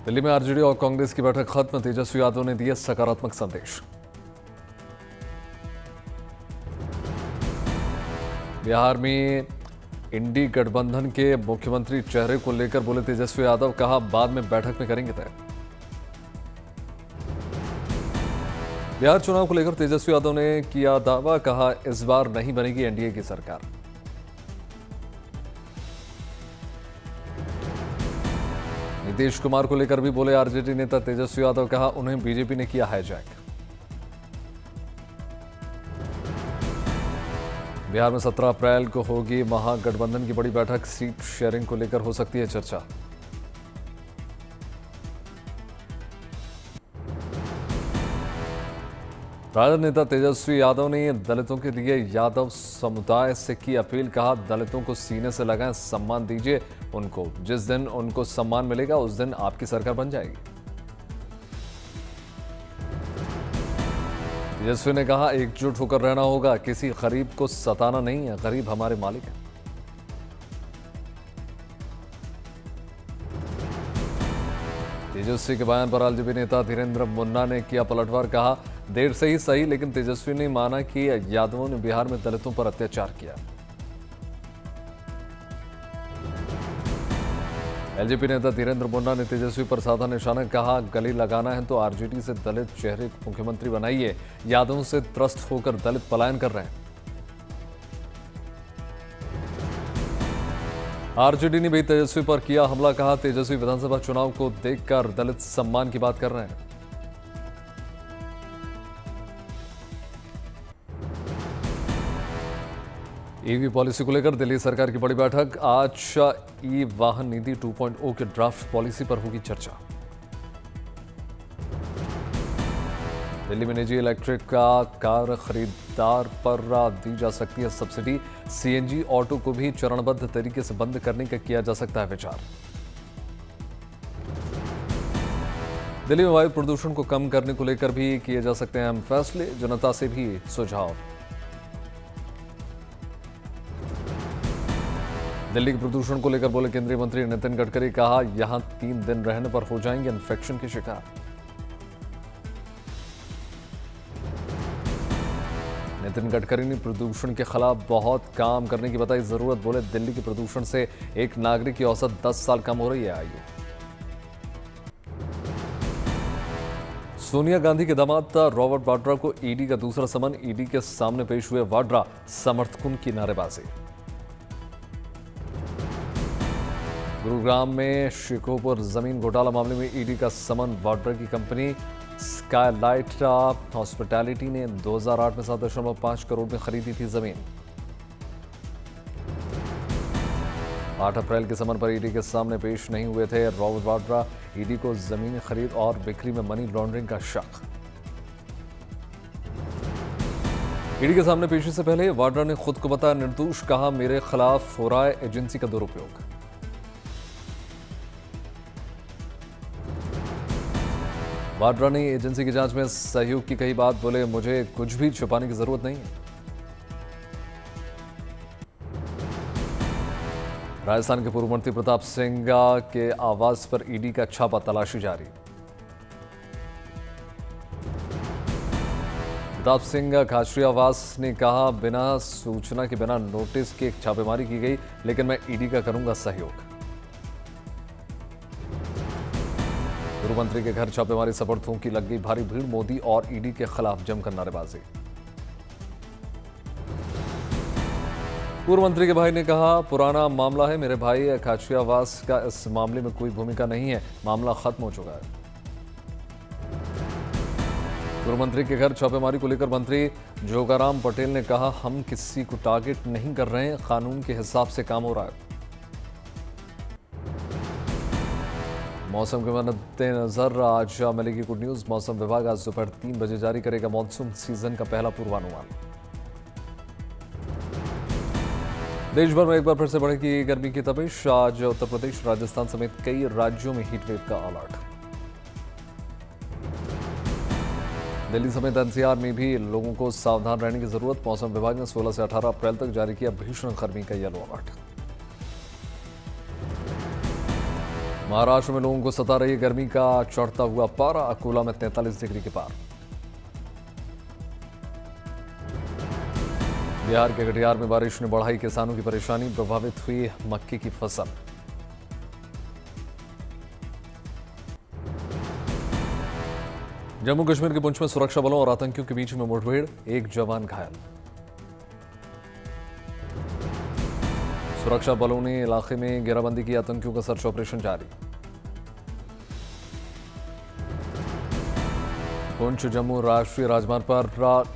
दिल्ली में आरजेडी और कांग्रेस की बैठक खत्म, तेजस्वी यादव ने दिया सकारात्मक संदेश। बिहार में इंडी गठबंधन के मुख्यमंत्री चेहरे को लेकर बोले तेजस्वी यादव, कहा बाद में बैठक में करेंगे तय। बिहार चुनाव को लेकर तेजस्वी यादव ने किया दावा, कहा इस बार नहीं बनेगी एनडीए की सरकार। नीतीश कुमार को लेकर भी बोले आरजेडी नेता तेजस्वी यादव, कहा उन्हें बीजेपी ने किया हाईजैक। बिहार में 17 अप्रैल को होगी महागठबंधन की बड़ी बैठक, सीट शेयरिंग को लेकर हो सकती है चर्चा। राजद नेता तेजस्वी यादव ने दलितों के लिए यादव समुदाय से की अपील, कहा दलितों को सीने से लगाएं, सम्मान दीजिए उनको, जिस दिन उनको सम्मान मिलेगा उस दिन आपकी सरकार बन जाएगी। तेजस्वी ने कहा एकजुट होकर रहना होगा, किसी गरीब को सताना नहीं है, गरीब हमारे मालिक हैं। तेजस्वी के बयान पर आरजेडी नेता धीरेन्द्र मुन्ना ने किया पलटवार, कहा देर से ही सही लेकिन तेजस्वी ने माना कि यादवों ने बिहार में दलितों पर अत्याचार किया। एलजेपी नेता धीरेन्द्र मुन्ना ने तेजस्वी पर साधा निशाना, कहा गली लगाना है तो आरजेडी से दलित चेहरे मुख्यमंत्री बनाइए, यादवों से त्रस्त होकर दलित पलायन कर रहे हैं। आरजेडी ने भी तेजस्वी पर किया हमला, कहा तेजस्वी विधानसभा चुनाव को देखकर दलित सम्मान की बात कर रहे हैं। ईवी पॉलिसी को लेकर दिल्ली सरकार की बड़ी बैठक, आज ई वाहन नीति 2.0 के ड्राफ्ट पॉलिसी पर होगी चर्चा। दिल्ली में निजी इलेक्ट्रिक कार खरीदार पर दी जा सकती है सब्सिडी, सीएनजी ऑटो को भी चरणबद्ध तरीके से बंद करने का किया जा सकता है विचार। दिल्ली में वायु प्रदूषण को कम करने को लेकर भी किए जा सकते हैं अहम फैसले, जनता से भी सुझाव। दिल्ली के प्रदूषण को लेकर बोले केंद्रीय मंत्री नितिन गडकरी, कहा यहां 3 दिन रहने पर हो जाएंगे इन्फेक्शन के शिकार। नितिन गडकरी ने प्रदूषण के खिलाफ बहुत काम करने की बताई जरूरत, बोले दिल्ली के प्रदूषण से एक नागरिक की औसत 10 साल कम हो रही है आयु। सोनिया गांधी के दामाद रॉबर्ट वाड्रा को ईडी का दूसरा समन, ईडी के सामने पेश हुए वाड्रा, समर्थकों की नारेबाजी। गुरुग्राम में शिकोपुर जमीन घोटाला मामले में ईडी का समन, वाड्रा की कंपनी स्काईलाइट हॉस्पिटैलिटी ने 2008 में 7.5 करोड़ में खरीदी थी जमीन। 8 अप्रैल के समन पर ईडी के सामने पेश नहीं हुए थे रॉबर्ट वाड्रा, ईडी को जमीन खरीद और बिक्री में मनी लॉन्ड्रिंग का शक। ईडी के सामने पेशी से पहले वाड्रा ने खुद को बताया निर्दोष, कहा मेरे खिलाफ हो रहा है एजेंसी का दुरुपयोग। वाड्रा ने एजेंसी की जांच में सहयोग की कही बात, बोले मुझे कुछ भी छुपाने की जरूरत नहीं है। राजस्थान के पूर्व मंत्री प्रताप सिंह के आवास पर ईडी का छापा, तलाशी जारी। प्रताप सिंह खाचरी आवास ने कहा बिना सूचना के, बिना नोटिस के छापेमारी की गई, लेकिन मैं ईडी का करूंगा सहयोग। पूर्व मंत्री के घर छापेमारी, समर्थकों की लग गई भारी भीड़, मोदी और ईडी के खिलाफ जमकर नारेबाजी। पूर्व मंत्री के भाई ने कहा पुराना मामला है, मेरे भाई खाचरी आवास का इस मामले में कोई भूमिका नहीं है, मामला खत्म हो चुका है। पूर्व मंत्री के घर छापेमारी को लेकर मंत्री जोगाराम पटेल ने कहा हम किसी को टारगेट नहीं कर रहे हैं, कानून के हिसाब से काम हो रहा है। मौसम के मद्देनजर आज मिलेगी गुड न्यूज, मौसम विभाग आज दोपहर 3 बजे जारी करेगा मानसून सीजन का पहला पूर्वानुमान। देश भर में एक बार फिर से बढ़ेगी गर्मी की तपिश, आज उत्तर प्रदेश, राजस्थान समेत कई राज्यों में हीटवेव का अलर्ट। दिल्ली समेत एनसीआर में भी लोगों को सावधान रहने की जरूरत, मौसम विभाग ने 16 से 18 अप्रैल तक जारी किया भीषण गर्मी का येलो अलर्ट। महाराष्ट्र में लोगों को सता रही गर्मी का चढ़ता हुआ पारा, अकोला में 43 डिग्री के पार। बिहार के कटिहार में बारिश ने बढ़ाई किसानों की परेशानी, प्रभावित हुई मक्के की फसल। जम्मू कश्मीर के पुंछ में सुरक्षा बलों और आतंकियों के बीच में मुठभेड़, एक जवान घायल। सुरक्षा बलों ने इलाके में घेराबंदी की, आतंकियों का सर्च ऑपरेशन जारी। पुंछ जम्मू राष्ट्रीय राजमार्ग पर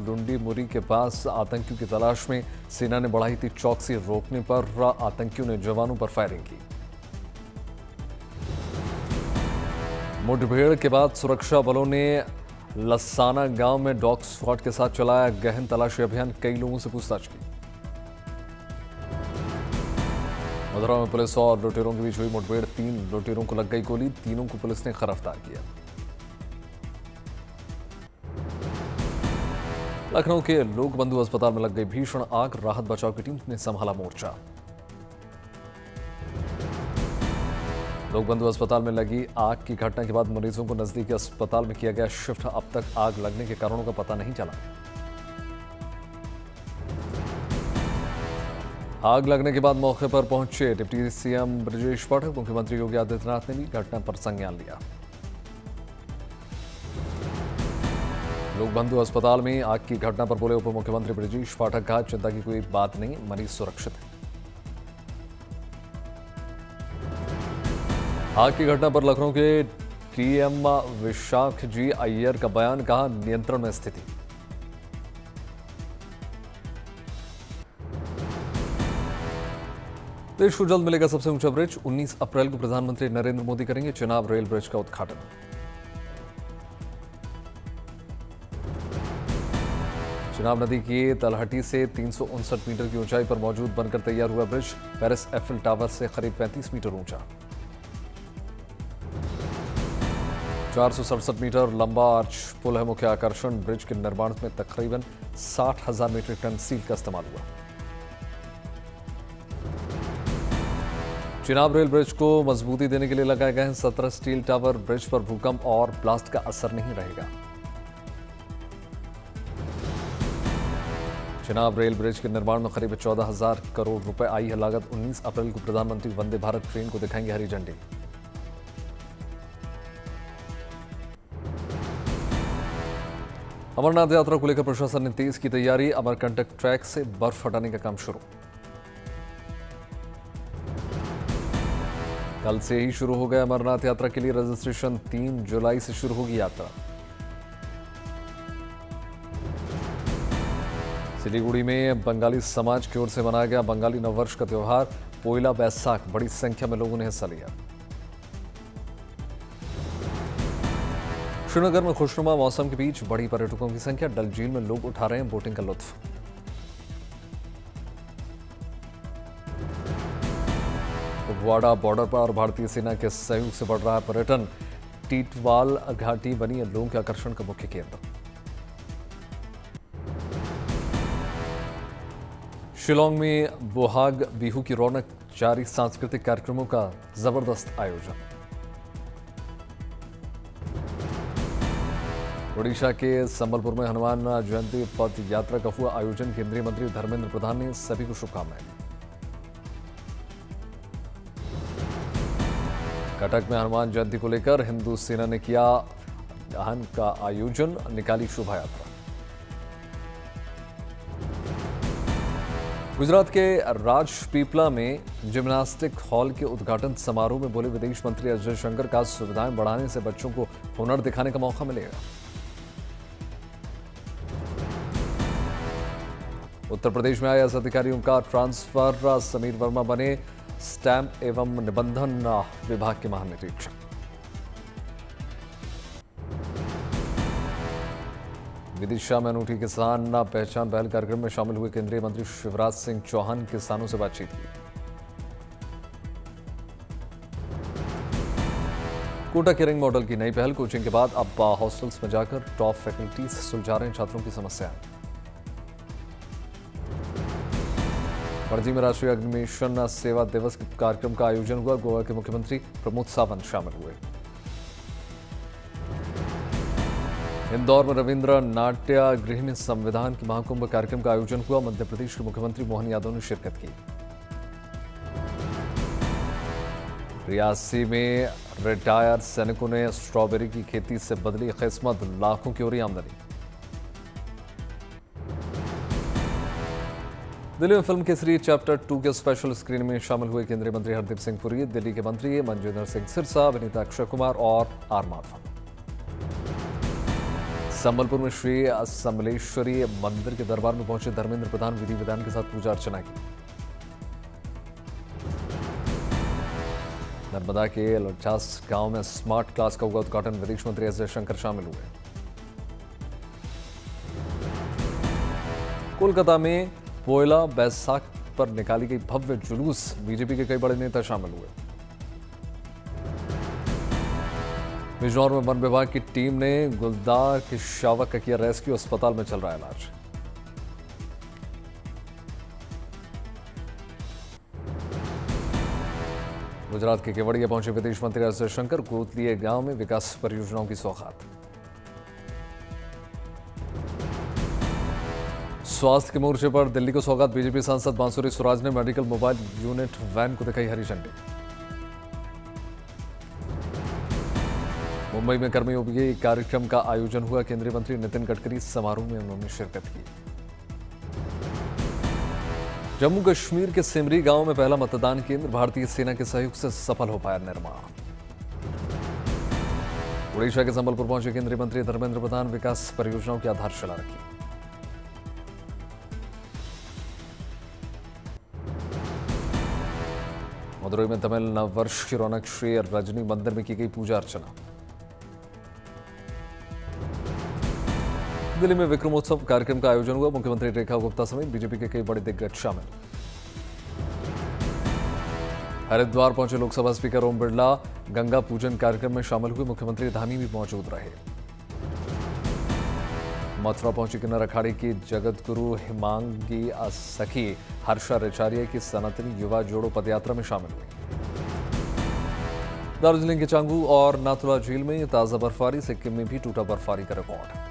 लुंडी मुरी के पास आतंकियों की तलाश में सेना ने बढ़ाई थी चौकसी, रोकने पर आतंकियों ने जवानों पर फायरिंग की। मुठभेड़ के बाद सुरक्षा बलों ने लसाना गांव में डॉग स्क्वाड के साथ चलाया गहन तलाशी अभियान, कई लोगों से पूछताछ की। मधुरा में पुलिस और लुटेरों के बीच हुई मुठभेड़, 3 लुटेरों को लग गई गोली, तीनों को पुलिस ने गिरफ्तार किया। लखनऊ के लोक बंधु अस्पताल में लग गई भीषण आग, राहत बचाव की टीम ने संभाला मोर्चा। लोक बंधु अस्पताल में लगी आग की घटना के बाद मरीजों को नजदीकी अस्पताल में किया गया शिफ्ट, अब तक आग लगने के कारणों का पता नहीं चला। आग लगने के बाद मौके पर पहुंचे डिप्टी सीएम ब्रजेश पाठक, मुख्यमंत्री योगी आदित्यनाथ ने भी घटना पर संज्ञान लिया। लोक बंधु अस्पताल में आग की घटना पर बोले उप मुख्यमंत्री ब्रजेश पाठक, कहा चिंता की कोई बात नहीं, मरीज सुरक्षित है। आग की घटना पर लखनऊ के टीएम विशाख जी अय्यर का बयान, कहा नियंत्रण में स्थिति। देश को जल्द मिलेगा सबसे ऊंचा ब्रिज, 19 अप्रैल को प्रधानमंत्री नरेंद्र मोदी करेंगे चिनाब रेल ब्रिज का उद्घाटन। चिनाब नदी की तलहटी से 359 मीटर की ऊंचाई पर मौजूद बनकर तैयार हुआ ब्रिज पेरिस एफिल टावर से करीब 35 मीटर ऊंचा, 467 मीटर लंबा आर्च पुल है मुख्य आकर्षण। ब्रिज के निर्माण में तकरीबन 60,000 मीट्रिक टन स्टील का इस्तेमाल हुआ। चिनाब रेल ब्रिज को मजबूती देने के लिए लगाए गए हैं 17 स्टील टावर। ब्रिज पर भूकंप और ब्लास्ट का असर नहीं रहेगा। चिनाब रेल ब्रिज के निर्माण में करीब 14,000 करोड़ रुपए आई है लागत। 19 अप्रैल को प्रधानमंत्री वंदे भारत ट्रेन को दिखाएंगे हरी झंडी। अमरनाथ यात्रा को लेकर प्रशासन ने तेज की तैयारी, अमरकंटक ट्रैक से बर्फ हटाने का काम शुरू। कल से ही शुरू हो गया अमरनाथ यात्रा के लिए रजिस्ट्रेशन, 3 जुलाई से शुरू होगी यात्रा। सिलीगुड़ी में बंगाली समाज की ओर से मनाया गया बंगाली नववर्ष का त्योहार पोइला बैसाख, बड़ी संख्या में लोगों ने हिस्सा लिया। श्रीनगर में खुशनुमा मौसम के बीच बड़ी पर्यटकों की संख्या, डल झील में लोग उठा रहे हैं बोटिंग का लुत्फ। कुपवाड़ा बॉर्डर पर भारतीय सेना के सहयोग से बढ़ रहा है पर्यटन, टीटवाल घाटी बनी है लोगों के आकर्षण का मुख्य केंद्र। शिलांग में बोहाग बिहू की रौनक जारी, सांस्कृतिक कार्यक्रमों का जबरदस्त आयोजन। ओडिशा के संबलपुर में हनुमान जयंती पद यात्रा का हुआ आयोजन, केंद्रीय मंत्री धर्मेंद्र प्रधान ने सभी को शुभकामनाएं दी। कटक में हनुमान जयंती को लेकर हिंदू सेना ने किया दहन का आयोजन, निकाली शोभा यात्रा। गुजरात के राजपीपला में जिम्नास्टिक हॉल के उद्घाटन समारोह में बोले विदेश मंत्री एस जयशंकर, का सुविधाएं बढ़ाने से बच्चों को हुनर दिखाने का मौका मिलेगा। उत्तर प्रदेश में आईएएस अधिकारियों का ट्रांसफर, समीर वर्मा बने स्टैंप एवं निबंधन विभाग के महानिरीक्षक। विदिशा में अनूठी किसान पहचान पहल कार्यक्रम में शामिल हुए केंद्रीय मंत्री शिवराज सिंह चौहान, किसानों से बातचीत की। कोटा के रिंग मॉडल की नई पहल, कोचिंग के बाद अब हॉस्टल्स में जाकर टॉप फैकल्टीज सुलझा रहे हैं छात्रों की समस्याएं। पणजी में राष्ट्रीय अग्निशमन सेवा दिवस कार्यक्रम का आयोजन हुआ। गोवा के मुख्यमंत्री प्रमोद सावंत शामिल हुए। इंदौर में रविंद्र नाट्य गृह में संविधान के महाकुंभ कार्यक्रम का आयोजन हुआ। मध्य प्रदेश के मुख्यमंत्री मोहन यादव ने शिरकत की। रियासी में रिटायर सैनिकों ने स्ट्रॉबेरी की खेती से बदली किस्मत, लाखों की हो रही आमदनी। दिल्ली में फिल्म केसरी चैप्टर 2 के स्पेशल स्क्रीनिंग में शामिल हुए केंद्रीय मंत्री हरदीप सिंह पुरी, दिल्ली के मंत्री मनजिंदर सिंह सिरसा, अभिनेता अक्षय कुमार और आर माधवन। संबलपुर में श्री समलेश्वरी मंदिर के दरबार में पहुंचे धर्मेंद्र प्रधान, विधि विधान के साथ पूजा अर्चना की। नर्मदा के लचास गांव में स्मार्ट क्लास का हुआ उद्घाटन, विदेश मंत्री एस जयशंकर शामिल हुए। कोलकाता में पोयला बैसाख पर निकाली गई भव्य जुलूस, बीजेपी के कई बड़े नेता शामिल हुए। बिजनौर में वन विभाग की टीम ने गुलदार के शावक का किया रेस्क्यू, अस्पताल में चल रहा है इलाज। गुजरात के केवड़िया पहुंचे विदेश मंत्री एस जयशंकर, गोद लिए गांव में विकास परियोजनाओं की सौगात। स्वास्थ्य के मोर्चे पर दिल्ली को सौगात, बीजेपी सांसद बांसुरी सुराज ने मेडिकल मोबाइल यूनिट वैन को दिखाई हरी झंडी। मुंबई में कर्मयोगी कार्यक्रम का आयोजन हुआ, केंद्रीय मंत्री नितिन गडकरी समारोह में उन्होंने शिरकत की। जम्मू कश्मीर के सिमरी गांव में पहला मतदान केंद्र भारतीय सेना के सहयोग से सफल हो पाया निर्माण। उड़ीसा के संबलपुर पहुंचे केंद्रीय मंत्री धर्मेंद्र प्रधान, विकास परियोजनाओं की आधारशिला रखी। मदुरई में तमिल नववर्ष की रौनक, श्री रजनी मंदिर में की गई पूजा अर्चना। दिल्ली में विक्रमोत्सव कार्यक्रम का आयोजन हुआ, मुख्यमंत्री रेखा गुप्ता समेत बीजेपी के कई बड़े दिग्गज शामिल। हरिद्वार पहुंचे लोकसभा स्पीकर ओम बिरला, गंगा पूजन कार्यक्रम में शामिल हुए, मुख्यमंत्री धामी भी मौजूद रहे। मथुरा पहुंची किन्नर अखाड़े की जगत गुरु हिमांगी सखी हर्षा रेचारिया की सनातनी युवा जोड़ो पदयात्रा में शामिल हुई। दार्जिलिंग के चांगू और नाथुला झील में ताजा बर्फबारी, सिक्किम में भी टूटा बर्फबारी का रिकॉर्ड।